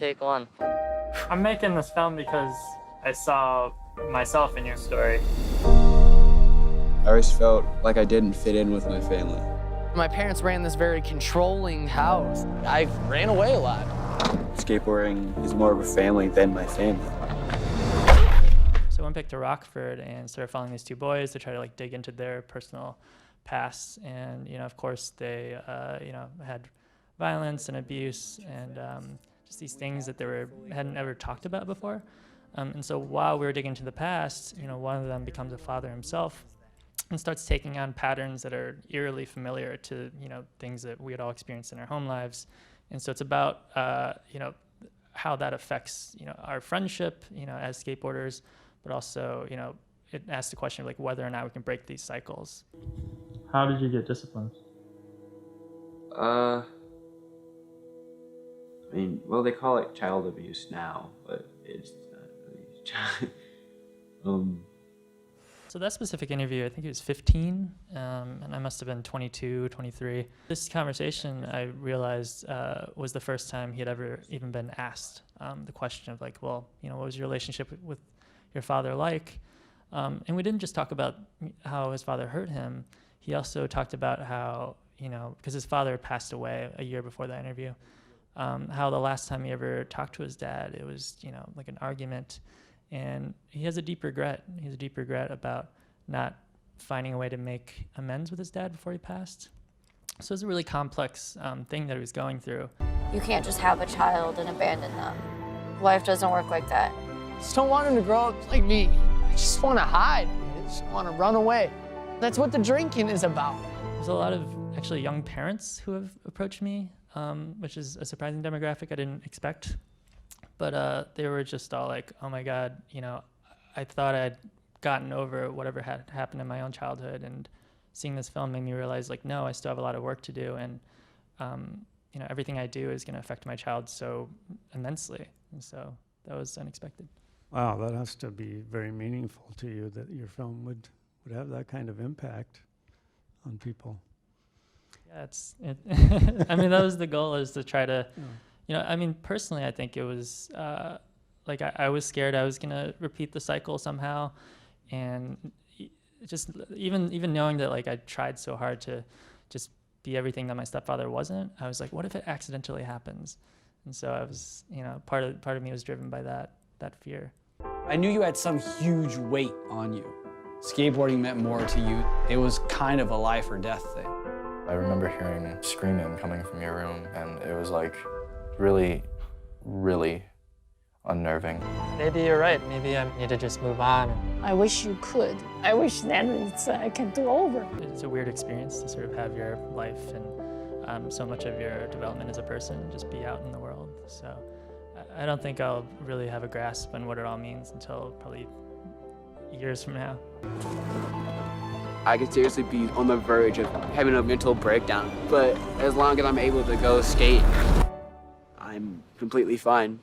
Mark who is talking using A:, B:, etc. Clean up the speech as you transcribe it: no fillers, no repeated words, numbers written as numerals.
A: take one.
B: I'm making this film because I saw myself in your story.
C: I always felt like I didn't fit in with my family.
D: My parents ran this very controlling house. I ran away a lot.
C: Skateboarding is more of a family than my family.
B: So I went back to Rockford and started following these two boys to try to like dig into their personal pasts. And, you know, of course they, you know, had violence and abuse and just these things that they hadn't ever talked about before. And so while we were digging into the past, you know, one of them becomes a father himself and starts taking on patterns that are eerily familiar to, you know, things that we had all experienced in our home lives. And so it's about, you know, how that affects, you know, our friendship, you know, as skateboarders, but also, you know, it asks the question of like whether or not we can break these cycles. How did you get disciplined?
C: I mean, well, they call it child abuse now, but it's not really child.
B: So that specific interview, I think it was 15, and I must have been 22, 23. This conversation, I realized, was the first time he had ever even been asked the question of like, well, you know, what was your relationship with your father like? And we didn't just talk about how his father hurt him. He also talked about how, you know, because his father passed away a year before that interview, how the last time he ever talked to his dad, it was, you know, like an argument. And he has a deep regret. He has a deep regret about not finding a way to make amends with his dad before he passed. So it's a really complex thing that he was going through.
E: You can't just have a child and abandon them. Life doesn't work like that.
D: I just don't want him to grow up like me. I just want to hide. I just want to run away. That's what the drinking is about.
B: There's a lot of actually young parents who have approached me, which is a surprising demographic I didn't expect. But they were just all like, oh my God, you know, I thought I'd gotten over whatever had happened in my own childhood, and seeing this film made me realize like, no, I still have a lot of work to do, and you know, everything I do is going to affect my child so immensely. And so that was unexpected.
F: Wow, that has to be very meaningful to you that your film would have that kind of impact on people.
B: Yeah, I mean, that was the goal, is to try to, you know, I mean, personally, I think it was, like, I was scared I was going to repeat the cycle somehow. And just even knowing that, like, I tried so hard to just be everything that my stepfather wasn't, I was like, what if it accidentally happens? And so I was, you know, part of me was driven by that fear.
G: I knew you had some huge weight on you. Skateboarding meant more to you. It was kind of a life or death thing.
H: I remember hearing screaming coming from your room, and it was like really, really unnerving.
B: Maybe you're right. Maybe I need to just move on.
I: I wish you could. I wish that it can do over.
B: It's a weird experience to sort of have your life and so much of your development as a person just be out in the world. So I don't think I'll really have a grasp on what it all means until probably years from now.
C: I could seriously be on the verge of having a mental breakdown, but as long as I'm able to go skate, I'm completely fine.